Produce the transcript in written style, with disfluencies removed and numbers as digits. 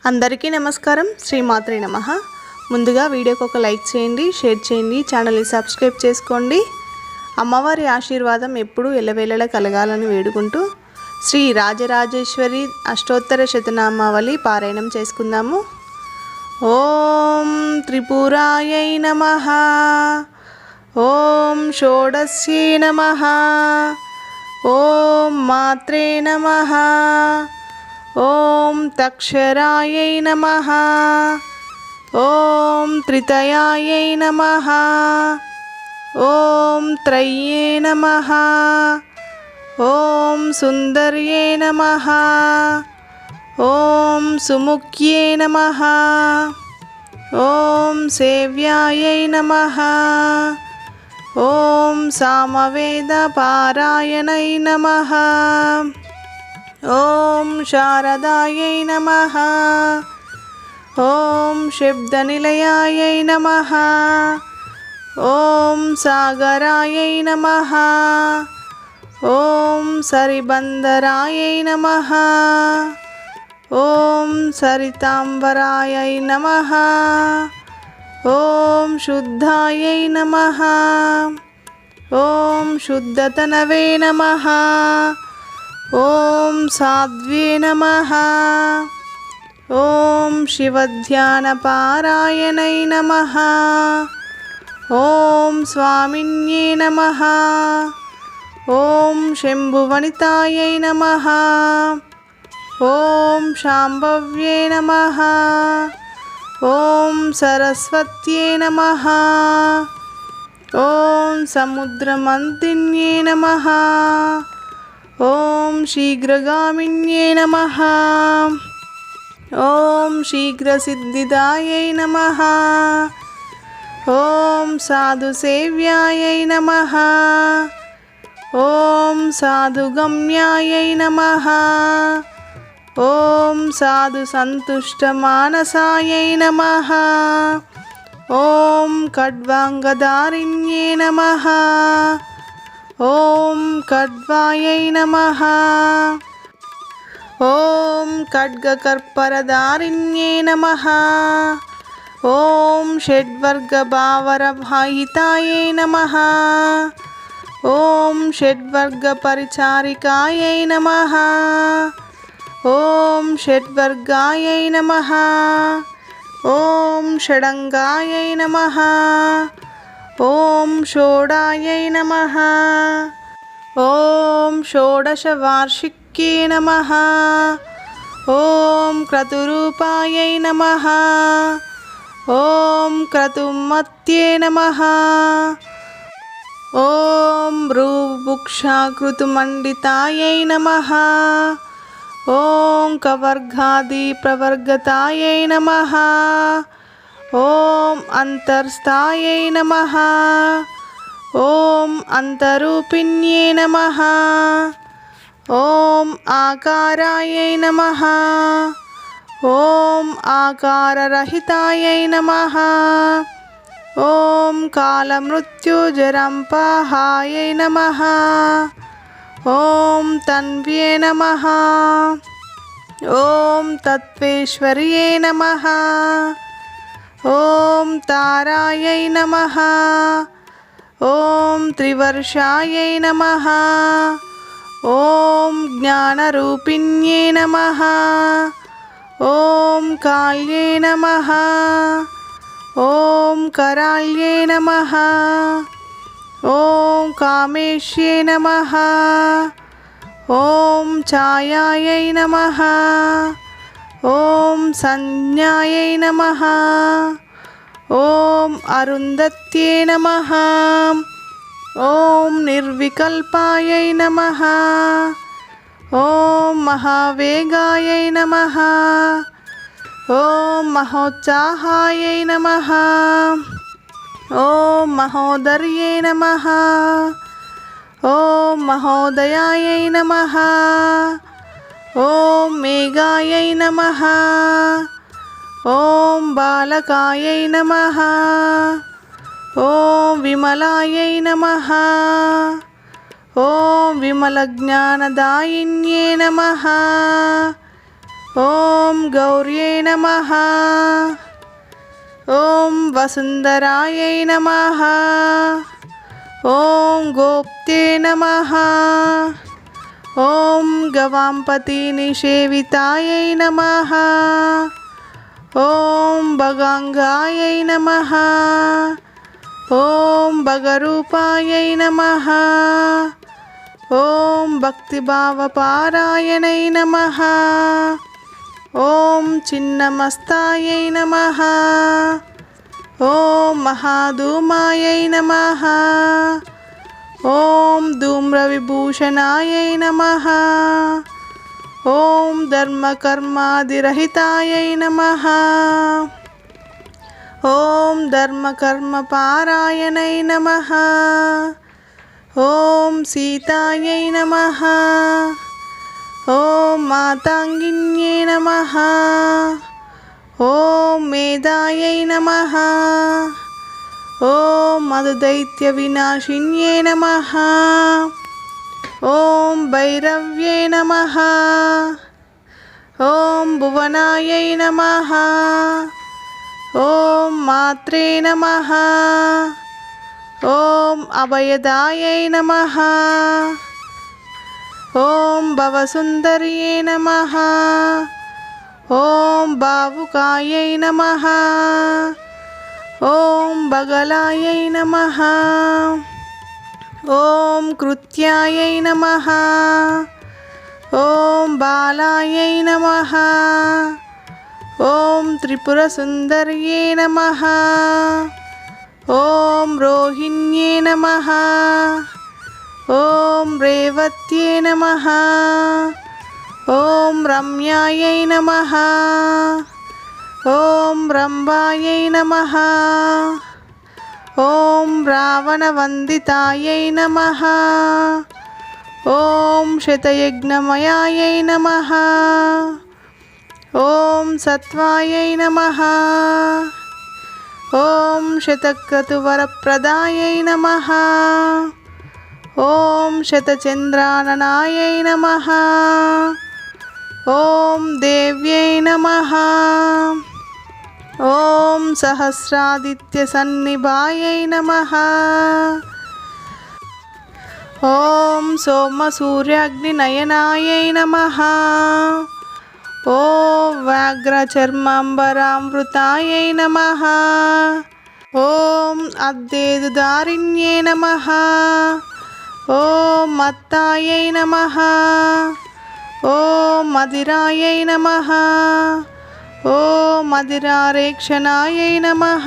అందరికీ నమస్కారం. శ్రీమాత్రే నమః. ముందుగా వీడియోకి ఒక లైక్ చేయండి, షేర్ చేయండి, ఛానల్ని సబ్స్క్రైబ్ చేసుకోండి. అమ్మవారి ఆశీర్వాదం ఎప్పుడూ ఎల్లవేళలా కలగాలని వేడుకుంటూ శ్రీ రాజరాజేశ్వరి అష్టోత్తర శతనామావళి పారాయణం చేసుకుందాము. ఓం త్రిపురాయై నమః. ఓం షోడశ్యై నమః. ఓం మాత్రే నమః. ఓం తక్షరాయై నమః. ఓం త్రితయాయై నమః. ఓం త్రయ్యే నమః. ఓం సుందర్యే నమః. ఓం సుముఖ్యే నమః. ఓం సేవ్యాయై నమః. ఓం సామవేద పారాయణై నమః. ఓం శారదాయై నమః. ఓం శబ్దనిలయాయై నమః. ఓం సాగరాయై నమః. ఓం సరిబందరాయై నమః. ఓం సరితాంబరాయై నమః. ఓం శుద్ధాయై నమః. ఓం శుద్ధతనవే నమః. ఓం సాధ్వే నమః. ఓం శివధ్యానపారాయణై నమః. ఓం స్వామిన్యే నమః. ఓం శంభువనితాయై నమః. ఓం శాంభవ్యే నమః. ఓం సరస్వత్యే నమః. ఓం సముద్రమంతిన్యే నమః. ఓం శీఘ్రగామిన్యే నమః. ఓం శీఘ్రసిద్ధిదాయై నమః. ఓం సాధుసేవ్యాయై నమః. ఓం సాధుగమ్యాయై నమః. ఓం సాధుసంతుష్టమానసాయై నమః. ఓం ఖడ్వాంగధారిణ్యే నమః. ఓం ఖడ్వాయై నమః. ఓం ఖడ్గకర్పరధారిణ్యే నమః. ఓం షడ్వర్గభావరభాయితాయై నమః. ఓం షడ్వర్గపరిచారికాయై నమః. ఓం షడ్వర్గాయై నమః. ఓం షడంగాయై నమః. ఓం షోడాయై నమః. ఓం షోడశవార్షిక్యే నమః. ఓం క్రతురూపాయై నమః. ఓం క్రతుమత్యే నమః. ఓం భ్రూభుక్షాకృతుమండితాయై నమః. ఓం కవర్గాదిప్రవర్గతాయై నమః. ఓం అంతర్స్థాయై నమః. ఓం అంతరూపిణ్యే నమః. ఓం ఆకారాయై నమః. ఓం ఆకారరహితాయై నమః. ఓం కాలమృత్యుజరంపాహాయై నమః. ఓం తన్వ్యే నమః. ఓం తత్వేశ్వర్యే నమః. ఓం తారాయై నమః. ఓం త్రివర్షాయై నమః. ఓం జ్ఞానరూపిణ్యే నమః. ఓం కాళ్యే నమః. ఓం కరాళ్యే నమః. ఓం కామేశ్యే నమః. ఓం ఛాయాయై నమః. ఓం సంజ్ఞాయై నమః. ఓం అరుంధత్యే నమః. ఓం నిర్వికల్పాయై నమః. ఓం మహావేగాయై నమః. ఓం మహోత్సాహాయై నమః. ఓం మహోదర్యే నమః. ఓం మహోదయాయై నమః. ఓం మేఘాయై నమః. ఓం బాలకాయై నమః. ఓం విమలాయై నమః. ఓం విమలజ్ఞానదాయిన్యే నమః. ॐ गौर्यै नमः। ॐ वसुन्धरायै नमः। ॐ गोप्त्यै नमः। ॐ गवाम्पतिनिषेवितायै नमः। ॐ भगाङ्गायै नमः। ॐ भगरूपायै नमः। ॐ भक्तिभावपारायणै नमः। ॐ छिन्नमस्तायै नमः। ॐ महाधूमायै नमः। ॐ धूम्रविभूषणायै नमः। ॐ धर्मकर्मादिरहितायै नमः। ॐ धर्मकर्मपारायणै नमः। ॐ सीतायै नमः। ॐ माताङ्गिन्यै नमः। ॐ मेधायै नमः। ॐ मधुदैत्यविनाशिन्यै नमः। ॐ भैरव्यै नमः। ॐ भुवनायै नमः। ॐ मात्रे नमः। ॐ अभयदायै नमः। ॐ भवसुन्दर्यै नमः। ॐ भावुकायै नमः। ॐ बगलायै नमः। ॐ कृत्यायै नमः। ॐ बालायै नमः। ॐ त्रिपुरसुन्दर्यै नमः। ॐ रोहिण्ये नमः। ॐ रेवत्ये नमः। ॐ रम्यायै नमः। ॐ रम्भायै नमः। ॐ रावणवन्दितायै नमः। ॐ शतयज्ञमयायै नमः। ॐ सत्वायै नमः। ॐ शतक्रतुवरप्रदायै नमः। ॐ शतचन्द्राननायै नमः। ॐ देव्यै नमः। ॐ सहस्रादित्यसन्निभायै नमः। ॐ सोमसूर्याग्निनयनायै नमः। ॐ व्याघ्रचर्माम्बरामृतायै नमः। ॐ अद्देदुदारिण्ये नमः। ॐ मत्तायै नमः। ॐ मदिरायै नमः। ॐ मदिरारेक्षणायै नमः।